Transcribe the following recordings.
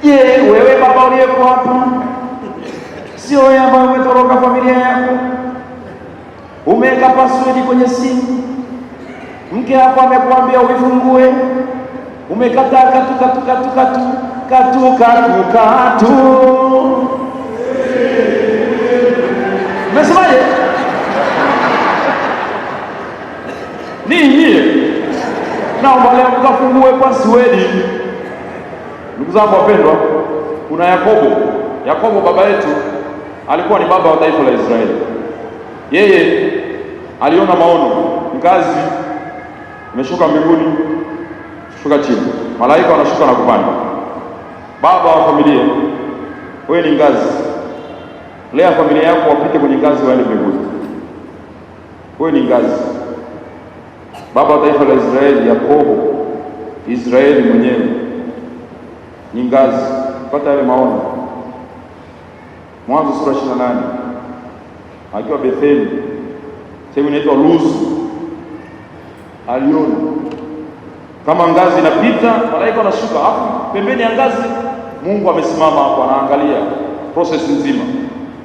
Je, wewe baba uliyeko hapa, sio wewe ambaye umetoroka familia yako, umeweka password kwenye simu, mke wako amekuambia uifungue, umekataa katu. Umesemaje? Ninyi naomba leo mkafungue password. Ndugu zangu wapendwa, kuna Yakobo baba yetu alikuwa ni baba wa taifa la Israeli. Yeye aliona maono, ngazi imeshuka mbinguni, shuka chini, malaika wanashuka na kupanda. Baba wa familia, wewe ni ngazi, lea familia yako wapite kwenye ngazi waende mbinguni. Wewe ni ngazi. Baba wa taifa la Israeli, Yakobo, Israeli mwenyewe ni ngazi, pata yale maono. Mwanzo sura 28, akiwa Betheli, sehemu inaitwa Luzu, aliona kama ngazi inapita, malaika wanashuka, hapo pembeni ya ngazi Mungu amesimama hapo anaangalia process nzima.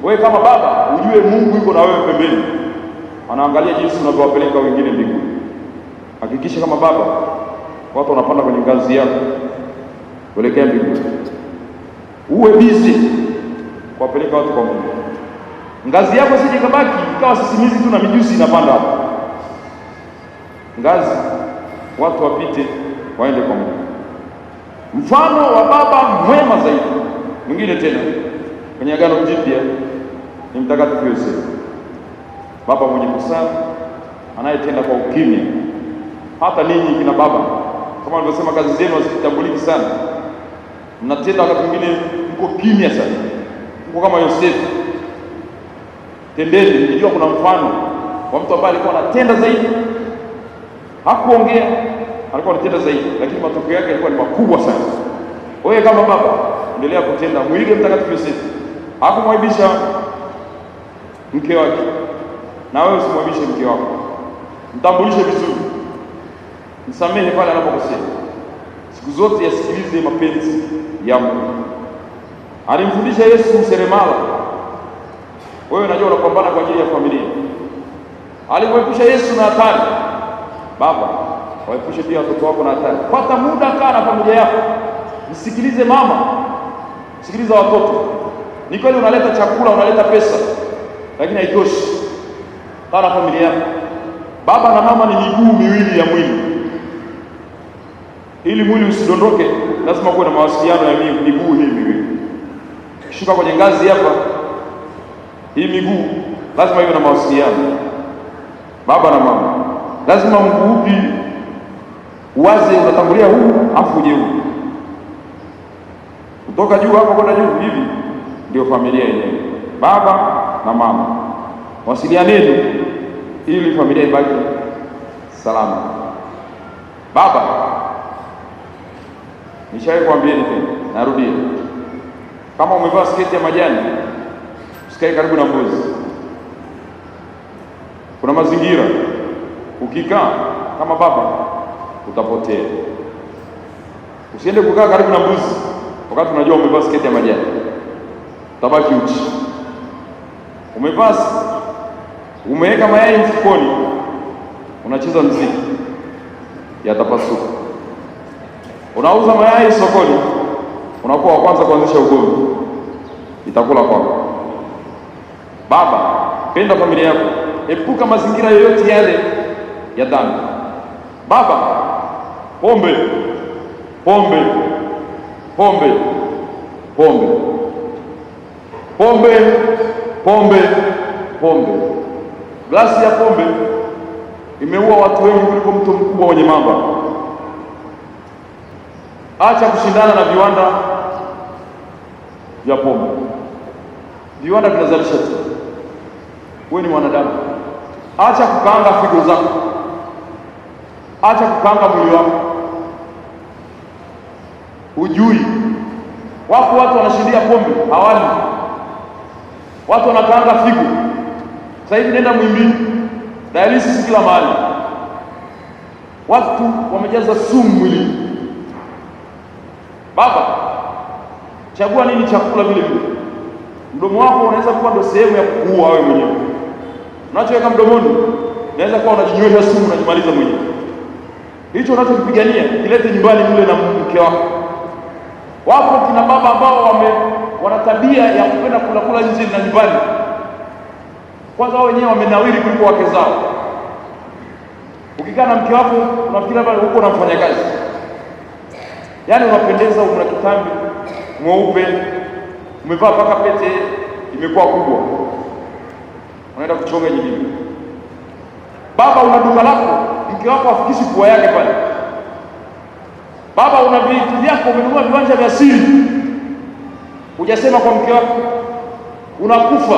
Wewe kama baba ujue Mungu yuko na wewe pembeni, anaangalia jinsi unavyowapeleka wengine mbinguni. Hakikisha kama baba watu wanapanda kwenye ngazi yako kuelekea mbinguni, uwe busy kuwapeleka watu kwa Mungu. Ngazi yako sije kabaki ikawa sisimizi tu na mijusi inapanda hapo. Ngazi watu wapite waende kwa Mungu. Mfano wa baba mwema zaidi mwingine tena kwenye Agano Jipya ni Mtakatifu Yosefu, baba mwenye busara anayetenda kwa ukimya. Hata ninyi kina baba, kama nilivyosema, kazi zenu hazitambuliki sana, mnatenda wakati mwingine mko kimya sana, mko kama Yosefu. Tendeni. Nilijua kuna mfano wa mtu ambaye alikuwa anatenda zaidi, hakuongea, alikuwa anatenda zaidi, lakini matokeo yake yalikuwa ni makubwa sana. Wewe kama baba endelea kutenda, muige Mtakatifu Yosefu. Hakumwaibisha mke wake, na wewe usimwaibishe mke wako. Mtambulishe vizuri, msamehe pale anapokosea, siku zote yasikilize mapenzi ya Mungu. Alimfundisha Yesu seremala. Wewe unajua unapambana kwa ajili ya familia. Alimwepusha Yesu na hatari. Baba, waepushe pia watoto wako na hatari. Pata muda, kaa na familia yako, msikilize mama, msikilize watoto. Ni kweli unaleta chakula, unaleta pesa, lakini haitoshi. Kaa na familia yako. Baba na mama ni miguu miwili ya mwili. Ili mwili usidondoke, lazima kuwe na mawasiliano ya miguu hii miwili. Shuka kwenye ngazi hapa, hii miguu lazima iwe na mawasiliano. Baba na mama lazima mguu upi uwaze, unatangulia huu afu uje huu, kutoka juu hapa kwenda juu hivi. Ndio familia yenyewe. Baba na mama, wasilianeni ili familia ibaki salama. Baba, nishawahi kuambieni tena, narudia, kama umevaa sketi ya majani usikae karibu na mbuzi. Kuna mazingira ukikaa kama baba utapotea. Usiende kukaa karibu na mbuzi wakati unajua umevaa sketi ya majani, utabaki uchi. Umeweka mayai mfukoni, unacheza mziki, yatapasuka. Unauza mayai sokoni, unakuwa wa kwanza kuanzisha ugomvi, itakula kwako. Baba, penda familia yako, epuka mazingira yoyote yale ya dhambi. Baba, pombe, glasi ya pombe imeua watu wengi kuliko mto mkubwa wenye mamba. Acha kushindana na viwanda vya pombe. Viwanda vinazalisha tu, wewe ni mwanadamu. Acha kukaanga figo zako, acha kukaanga mwili wako. Ujui wako watu wanashindia pombe hawali, watu wanakaanga figo. Sasa hivi nenda Muhimbili, dialysis kila mahali, watu wamejaza sumu mwilini. Baba, Chagua nini chakula vile vile. Mdomo wako unaweza kuwa ndio sehemu ya kuua wewe mwenyewe. Unachoweka mdomoni unaweza kuwa unajinywesha sumu, unajimaliza mwenyewe. Hicho unachokipigania kilete nyumbani mle na mke wako. Wapo kina baba ambao wana tabia ya kupenda kula nje na nyumbani. Kwanza wao wenyewe wamenawiri kuliko wake zao. Ukikaa na mke wako unafikiri labda huko unamfanya kazi. Yaani unapendeza, una kitambi mweupe, umevaa paka pete imekuwa kubwa, unaenda kuchonga nyingine. Baba una duka lako, mke wako afikishi pua yake pale. Baba una vitu vyako, umenunua viwanja vya siri, hujasema kwa mke wako, unakufa.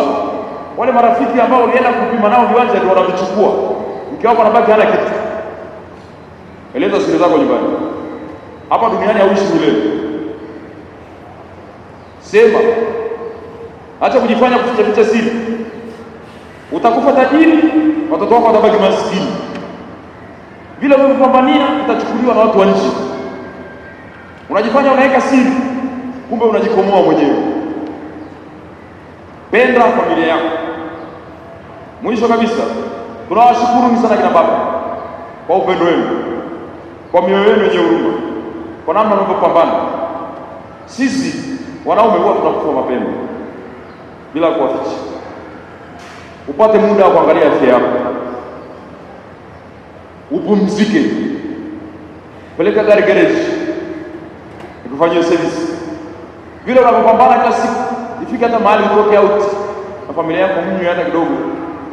Wale marafiki ambao ulienda kupima nao viwanja ndio wanavichukua, mke wako anabaki hana kitu. Eleza siri zako nyumbani. Hapa duniani hauishi milele. Sema, acha kujifanya kuficha siri. Utakufa tajiri, watoto wako watabaki maskini. Vile unavyopambania utachukuliwa na watu wa nje. Unajifanya unaweka siri, kumbe unajikomoa mwenyewe. Penda familia yako. Mwisho kabisa, tunawashukuru sana kina baba kwa upendo wenu, kwa mioyo yenu yenye huruma, kwa namna mnavyopambana. Sisi wanaume huwa tunakufa mapema bila kuwaficha. Upate muda wa kuangalia afya yako, upumzike, peleka gari garage ikufanyie service. Vile unapopambana kila siku, ifike hata mahali utoke out na familia yako, mnywe hata kidogo,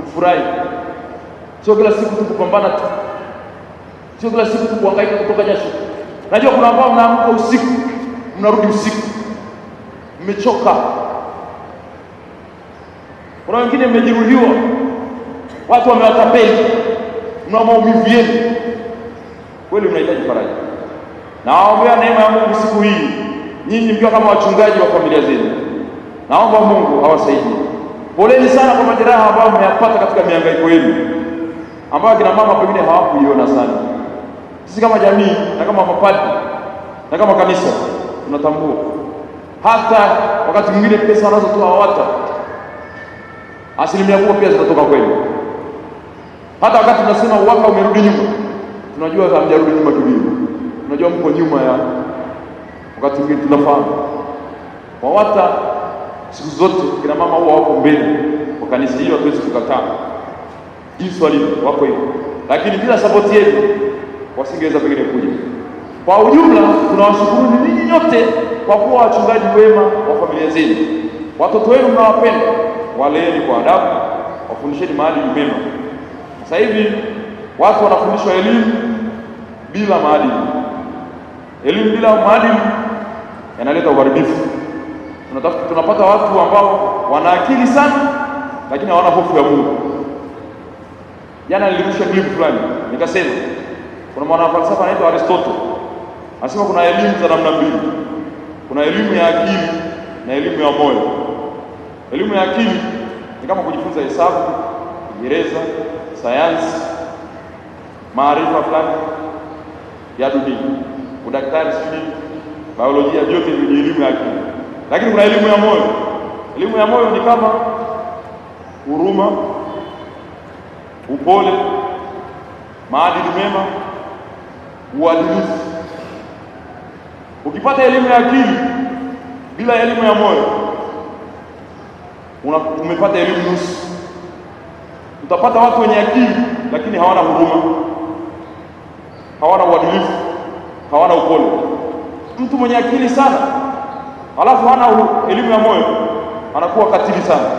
ufurahi. Sio kila siku tu kupambana tu, sio kila siku tu kuhangaika kutoka jasho. Najua kuna ambao mnaamka usiku, mnarudi usiku, mmechoka. Kuna wengine mmejeruhiwa, watu wamewatapeli, mna maumivu yenu. Kweli mnahitaji faraja. Naombea neema ya Mungu siku hii, nyinyi mkiwa kama wachungaji wa familia zenu. Naomba Mungu awasaidie. Poleni sana kwa majeraha ambayo mmeyapata katika mihangaiko yenu, ambayo kina mama pengine hawakuiona sana. Sisi kama jamii na kama mapadri na kama kanisa tunatambua. Hata wakati mwingine pesa wanazotoa watu, asilimia kubwa pia zinatoka kwenu. Hata wakati tunasema uwaka umerudi nyuma, tunajua hamjarudi nyuma kivile. Tunajua mko nyuma ya wakati mwingine, tunafahamu. Kwa wata siku zote kina mama huwa wako mbele kwa kanisa, hiyo hatuwezi kukataa. Jinsi walivyo wako hivyo, lakini bila support yenu wasingeweza pengine kuja. Kwa ujumla tunawashukuru ninyi nyote kwa kuwa wachungaji wema wa familia zenu. Watoto wenu mnawapenda, waleeni kwa adabu, wafundisheni maadili mema. Sasa hivi watu wanafundishwa elimu bila maadili. Elimu bila maadili yanaleta uharibifu. Tunapata watu ambao wana akili sana lakini hawana hofu ya Mungu. Jana nilirusha clip fulani nikasema kuna mwanafalsafa anaitwa Aristotle. Anasema kuna elimu za namna mbili. Kuna elimu ya akili na elimu ya moyo. Elimu ya akili ni kama kujifunza hesabu, Kiingereza, sayansi, maarifa fulani ya dunia, udaktari, biolojia, vyote ni elimu ya akili. Lakini kuna elimu ya moyo. Elimu ya moyo ni kama huruma, upole, maadili mema, uadilifu. Ukipata elimu ya akili bila elimu ya moyo, umepata elimu nusu. Utapata watu wenye akili lakini hawana huruma, hawana uadilifu, hawana upole. Mtu mwenye akili sana alafu hana elimu ya moyo anakuwa katili sana.